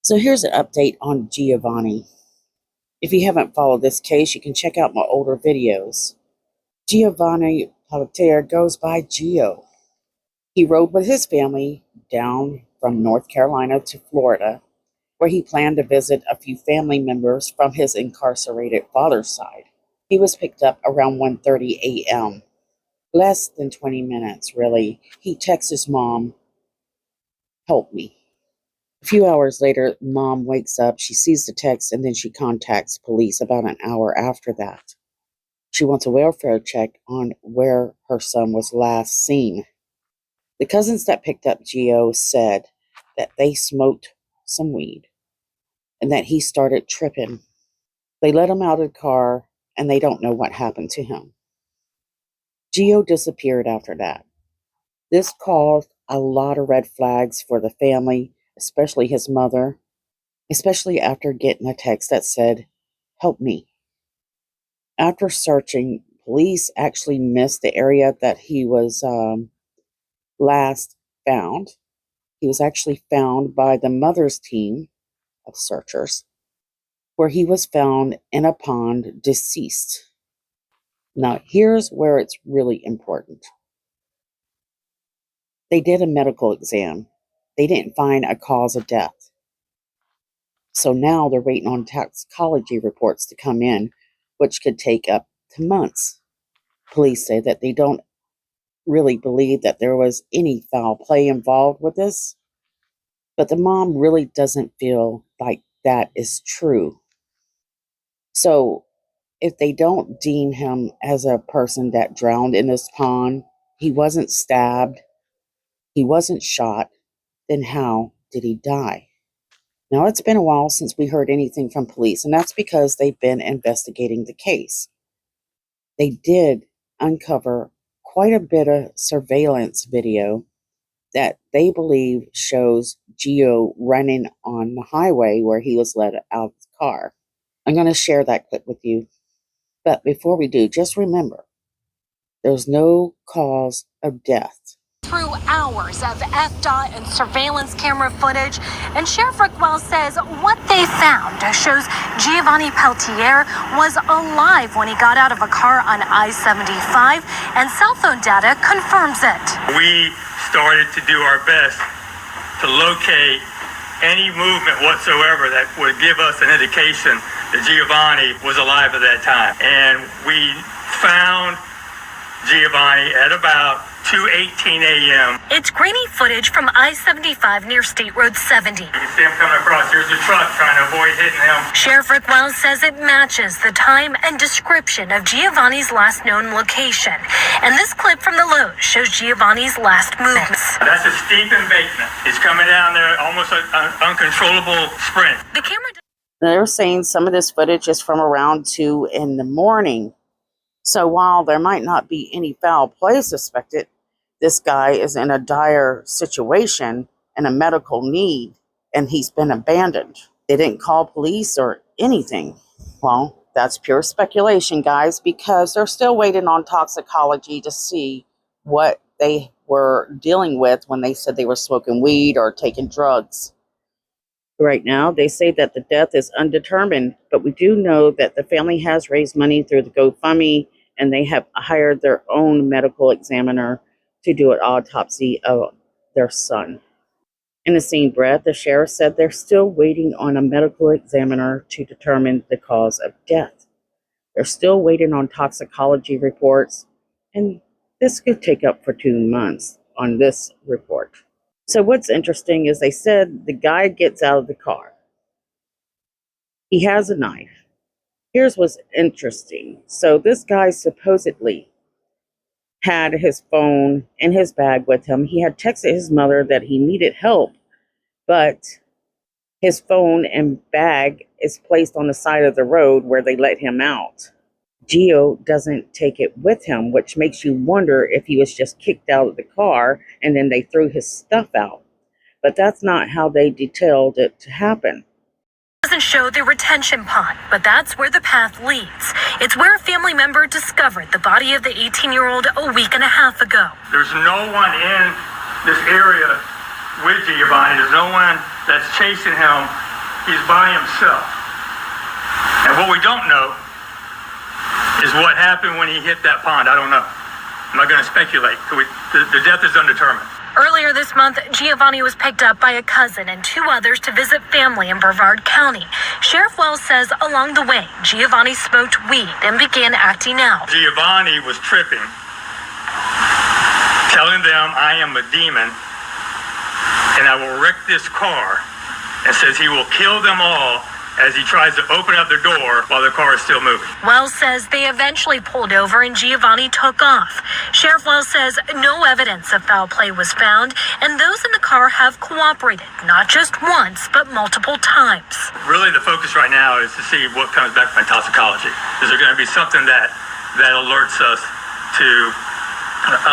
So here's an update on Giovanni. If you haven't followed this case, you can check out my older videos. Giovanni Pelletier goes by Gio. He rode with his family down from North Carolina to Florida, where he planned to visit a few family members from his incarcerated father's side. He was picked up around 1:30 a.m. Less than 20 minutes, really. He texts his mom, "Help me." A few hours later, mom wakes up, she sees the text, and then she contacts police about an hour after that. She wants a welfare check on where her son was last seen. The cousins that picked up Gio said that they smoked some weed and that he started tripping. They let him out of the car and they don't know what happened to him. Gio disappeared after that. This caused a lot of red flags for the family, especially his mother, especially after getting a text that said, "Help me." After searching, police actually missed the area that he was last found. He was actually found by the mother's team of searchers, where he was found in a pond deceased. Now, here's where it's really important. They did a medical exam. They didn't find a cause of death. So now they're waiting on toxicology reports to come in, which could take up to months. Police say that they don't really believe that there was any foul play involved with this, but the mom really doesn't feel like that is true. So if they don't deem him as a person that drowned in this pond, he wasn't stabbed, he wasn't shot, then how did he die? Now, it's been a while since we heard anything from police, and that's because they've been investigating the case. They did uncover quite a bit of surveillance video that they believe shows Gio running on the highway where he was let out of the car. I'm going to share that clip with you. But before we do, just remember, there's no cause of death. Through hours of FDOT and surveillance camera footage, and Sheriff Rick Wells says what they found shows Giovanni Pelletier was alive when he got out of a car on I-75, and cell phone data confirms it. We started to do our best to locate any movement whatsoever that would give us an indication that Giovanni was alive at that time. And we found Giovanni at about 2:18 a.m. It's grainy footage from I-75 near State Road 70. You can see him coming across. Here's the truck trying to avoid hitting him. Sheriff Rick Wells says it matches the time and description of Giovanni's last known location. And this clip from the Lowe's shows Giovanni's last movements. That's a steep embankment. He's coming down there almost an uncontrollable sprint. The camera... They're saying some of this footage is from around 2 in the morning. So while there might not be any foul play suspected, this guy is in a dire situation and a medical need, and he's been abandoned. They didn't call police or anything. Well, that's pure speculation, guys, because they're still waiting on toxicology to see what they were dealing with when they said they were smoking weed or taking drugs. Right now, they say that the death is undetermined, but we do know that the family has raised money through the GoFundMe, and they have hired their own medical examiner to do an autopsy of their son. In the same breath, the sheriff said they're still waiting on a medical examiner to determine the cause of death. They're still waiting on toxicology reports, and this could take up for 2 months on this report. So what's interesting is they said the guy gets out of the car. He has a knife. Here's what's interesting. So this guy supposedly had his phone in his bag with him. He had texted his mother that he needed help, but his phone and bag is placed on the side of the road where they let him out. Gio doesn't take it with him, which makes you wonder if he was just kicked out of the car and then they threw his stuff out. But that's not how they detailed it to happen. Doesn't show the retention pond, but that's where the path leads. It's where a family member discovered the body of the 18-year-old a week and a half ago. There's no one in this area with Giovanni. There's no one that's chasing him he's by himself. And what we don't know is what happened when he hit that pond. I don't know. I'm not going to speculate. The death is undetermined. Earlier this month, Giovanni was picked up by a cousin and two others to visit family in Brevard County. Sheriff Wells says along the way, Giovanni smoked weed and began acting out. Giovanni was tripping, telling them, I am a demon, and I will wreck this car, and says he will kill them all as he tries to open up the door while the car is still moving. Wells says they eventually pulled over and Giovanni took off. Sheriff Wells says no evidence of foul play was found, and those in the car have cooperated, not just once, but multiple times. Really, the focus right now is to see what comes back from toxicology. Is there going to be something that alerts us to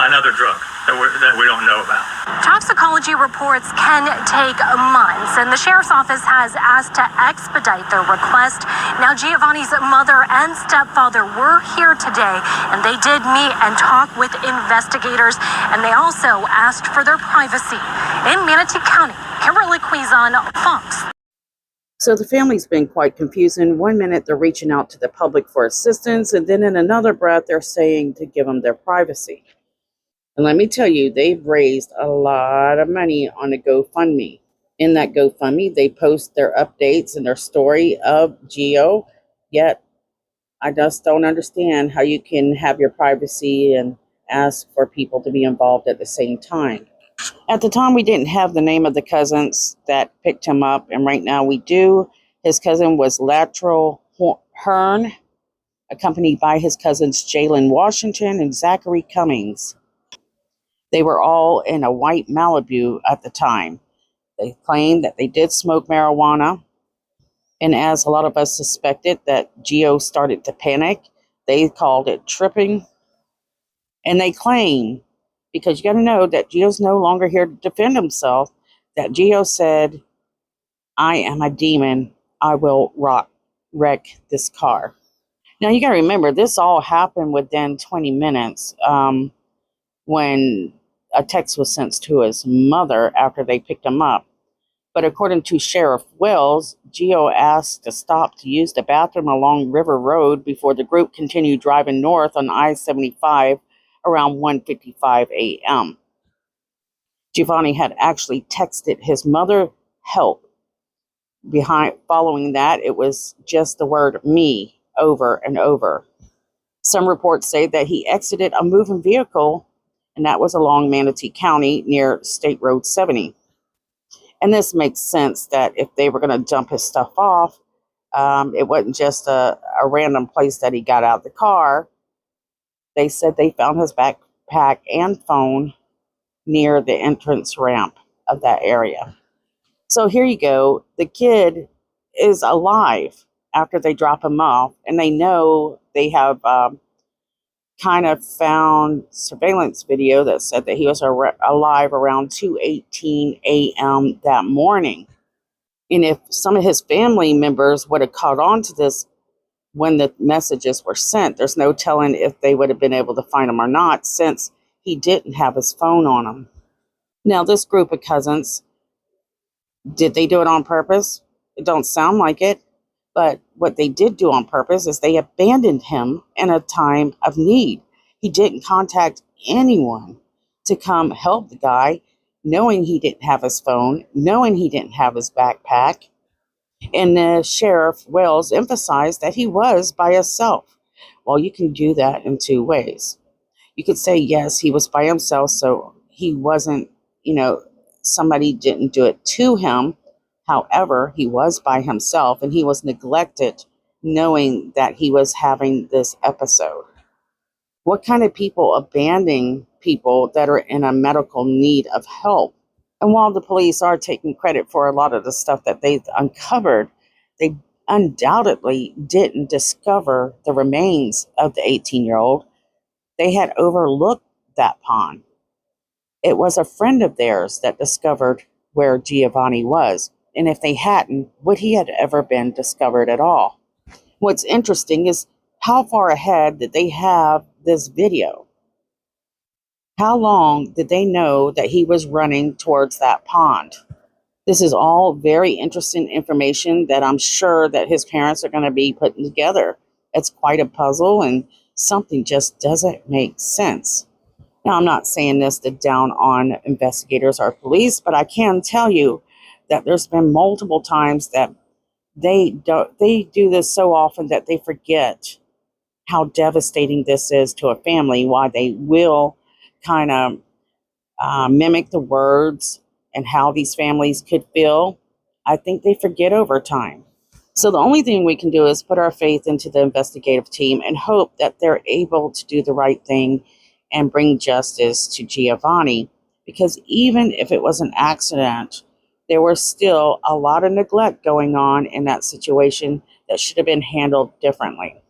another drug that we don't know about? Toxicology reports can take months, and the sheriff's office has asked to expedite their request. Now, Giovanni's mother and stepfather were here today, and they did meet and talk with investigators, and they also asked for their privacy. In Manatee County, Kimberly Quizon, Fox. So the family's been quite confusing. One minute they're reaching out to the public for assistance, and then in another breath they're saying to give them their privacy. And let me tell you, they've raised a lot of money on a GoFundMe. In that GoFundMe, they post their updates and their story of Gio. Yet, I just don't understand how you can have your privacy and ask for people to be involved at the same time. At the time, we didn't have the name of the cousins that picked him up, and right now we do. His cousin was Latrell Hearn, accompanied by his cousins Jalen Washington and Zachary Cummings. They were all in a white Malibu at the time. They claimed that they did smoke marijuana. And as a lot of us suspected that Gio started to panic, they called it tripping. And they claim, because you got to know that Gio's no longer here to defend himself, that Gio said, I am a demon. I will wreck this car. Now you got to remember, this all happened within 20 minutes when a text was sent to his mother after they picked him up. But according to Sheriff Wells, Gio asked to stop to use the bathroom along River Road before the group continued driving north on I-75 around 1:55 a.m. Giovanni had actually texted his mother help. Following that, it was just the word me over and over. Some reports say that he exited a moving vehicle, and that was along Manatee County near State Road 70. And this makes sense that if they were going to dump his stuff off, it wasn't just a random place that he got out of the car. They said they found his backpack and phone near the entrance ramp of that area. So here you go. The kid is alive after they drop him off, and they know they have kind of found surveillance video that said that he was alive around 2:18 a.m. that morning. And if some of his family members would have caught on to this when the messages were sent, there's no telling if they would have been able to find him or not, since he didn't have his phone on him. Now, this group of cousins, did they do it on purpose? It don't sound like it. But what they did do on purpose is they abandoned him in a time of need. He didn't contact anyone to come help the guy, knowing he didn't have his phone, knowing he didn't have his backpack. And the Sheriff Wells emphasized that he was by himself. Well, you can do that in two ways. You could say, yes, he was by himself, so he wasn't, somebody didn't do it to him. However, he was by himself, and he was neglected, knowing that he was having this episode. What kind of people abandon people that are in a medical need of help? And while the police are taking credit for a lot of the stuff that they've uncovered, they undoubtedly didn't discover the remains of the 18-year-old. They had overlooked that pond. It was a friend of theirs that discovered where Giovanni was. And if they hadn't, would he have ever been discovered at all? What's interesting is how far ahead did they have this video? How long did they know that he was running towards that pond? This is all very interesting information that I'm sure that his parents are going to be putting together. It's quite a puzzle, and something just doesn't make sense. Now, I'm not saying this to down on investigators or police, but I can tell you that there's been multiple times that they do this so often that they forget how devastating this is to a family, why they will kind of mimic the words and how these families could feel. I think they forget over time. So the only thing we can do is put our faith into the investigative team and hope that they're able to do the right thing and bring justice to Giovanni. Because even if it was an accident, there was still a lot of neglect going on in that situation that should have been handled differently.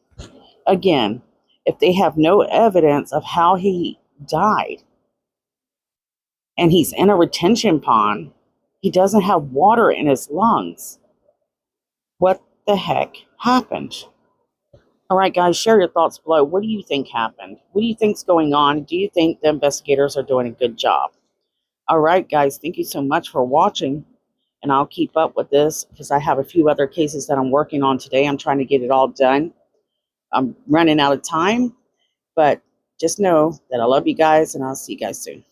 Again, if they have no evidence of how he died, and he's in a retention pond, he doesn't have water in his lungs. What the heck happened? All right, guys, share your thoughts below. What do you think happened? What do you think's going on? Do you think the investigators are doing a good job? All right, guys, thank you so much for watching. And I'll keep up with this because I have a few other cases that I'm working on today. I'm trying to get it all done. I'm running out of time, but just know that I love you guys, and I'll see you guys soon.